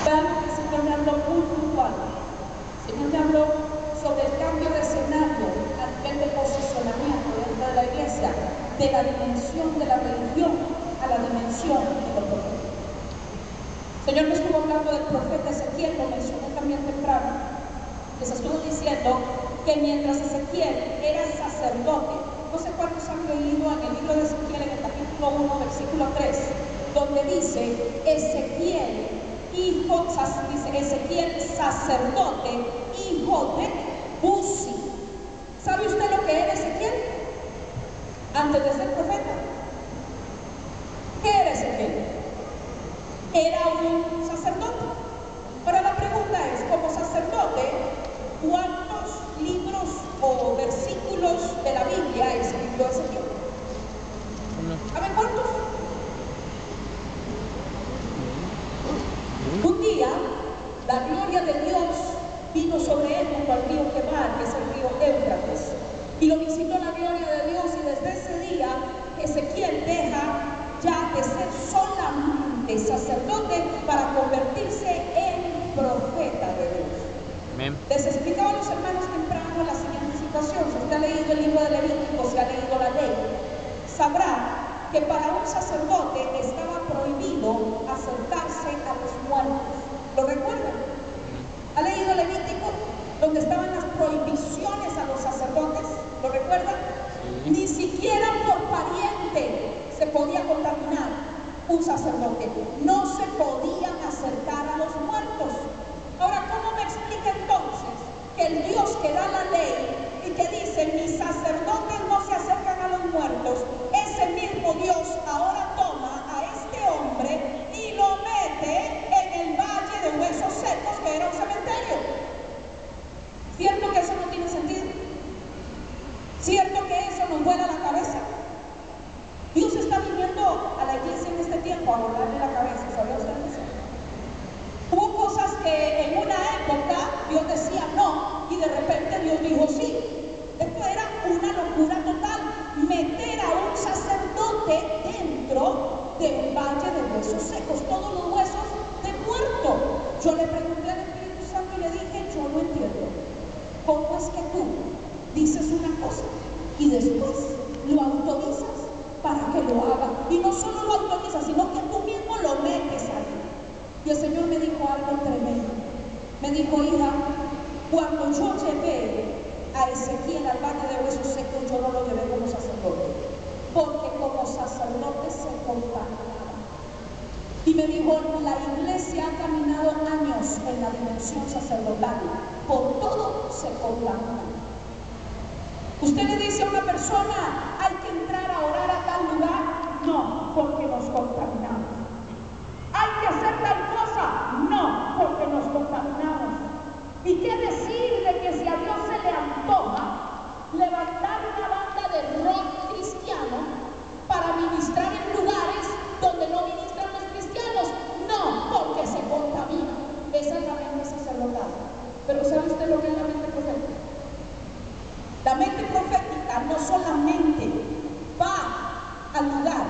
Vean que el Señor me habló muy puntual. El Señor me habló sobre el cambio de escenario a nivel de posicionamiento dentro de la iglesia, de la dimensión de la religión a la dimensión de lo profético. El Señor me estuvo hablando del profeta Ezequiel, lo mencioné también temprano. Les estuvo diciendo que mientras Ezequiel era sacerdote, no sé cuántos han leído en el libro de Ezequiel, en el capítulo 1, versículo 3, donde dice Ezequiel, dice Ezequiel, sacerdote, hijo de Buzi. ¿Sabe usted lo que era Ezequiel? Antes de ser profeta. ¿Qué era Ezequiel? Era un sacerdote. Ahora la pregunta es, como sacerdote, ¿cuántos libros o versículos de la Biblia escribió Ezequiel? ¿Saben cuántos? Un día, la gloria de Dios vino sobre él junto al río Quebar, que es el río Éufrates, y lo visitó la gloria de Dios, y desde ese día Ezequiel deja ya de ser solamente sacerdote para convertirse en profeta de Dios. Amén. Les explicaba a los hermanos temprano la siguiente situación. Si usted ha leído el libro de Levítico, si ha leído la ley, sabrá que para un sacerdote estaba prohibido acercarse a los muertos. ¿Lo recuerdan? ¿Ha leído Levítico? Donde estaban las prohibiciones a los sacerdotes. ¿Lo recuerdan? Sí. Ni siquiera por pariente se podía contaminar un sacerdote. No se podían acercar a los muertos. Ahora, ¿cómo me explica entonces que el Dios que da la ley y que dice mis sacerdotes no se acercan a los muertos, ese mismo Dios ahora toma a este hombre y lo mete en el valle de huesos secos, que era un cementerio? ¿Cierto que eso no tiene sentido? ¿Cierto que eso nos vuela la cabeza? Dios está viniendo a la iglesia en este tiempo a volarle la cabeza, ¿sabía usted eso? Hubo cosas que en una época Dios decía no y de repente Dios dijo sí. Esto era una locura total, meter a un sacerdote dentro de un valle de huesos secos, todos los huesos de muerto. Yo le pregunté al Espíritu Santo y le dije, yo no entiendo cómo es que tú dices una cosa y después lo autorizas para que lo haga, y no solo lo autorizas, sino que tú mismo lo metes ahí. Y el Señor me dijo algo tremendo. Me dijo, hija, cuando yo llevé a Ezequiel al valle de huesos secos, yo no lo llevé como sacerdote, porque como sacerdote se contaminaba. Y me dijo, la iglesia ha caminado años en la dimensión sacerdotal, por todo se contamina. Usted le dice a una persona, hay que entrar a orar a tal lugar, no, porque nos contaminamos. Hay que hacer tal cosa, no, porque nos contaminamos. ¿Y qué decir de que si a Dios se le antoja levantar una banda de rock cristiano para ministrar en lugares donde no ministran los cristianos? No, porque se contamina. Esa es la mente sacerdotal. Pero ¿sabe usted lo que es la mente profética? La mente profética no solamente va al lugar,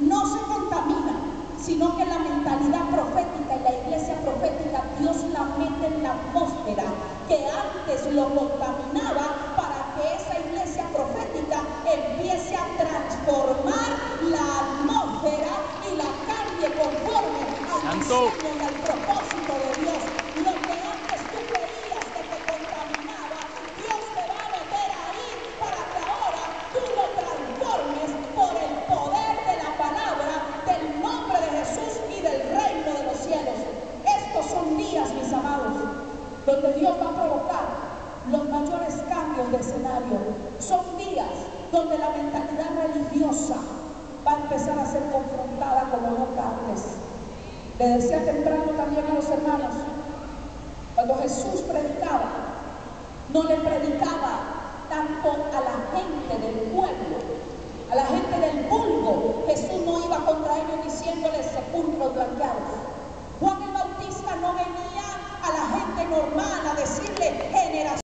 no se contamina, sino que la mentalidad profética y la iglesia profética, Dios la mete en la atmósfera que antes lo contaminaba, para que esa iglesia profética empiece a transformar la atmósfera y la cambie conforme al diseño y al propósito de Dios. Lo que antes tú creías que te contaminaba, Dios te va a meter ahí para que ahora tú lo transformes por el poder de la palabra, del nombre de Jesús y del reino de los cielos. Estos son días, mis amados, donde Dios va a provocar los mayores cambios de escenario. Son días donde la mentalidad religiosa va a empezar a ser confrontada como nunca antes. Le decía temprano también a los hermanos, cuando Jesús predicaba, no le predicaba tanto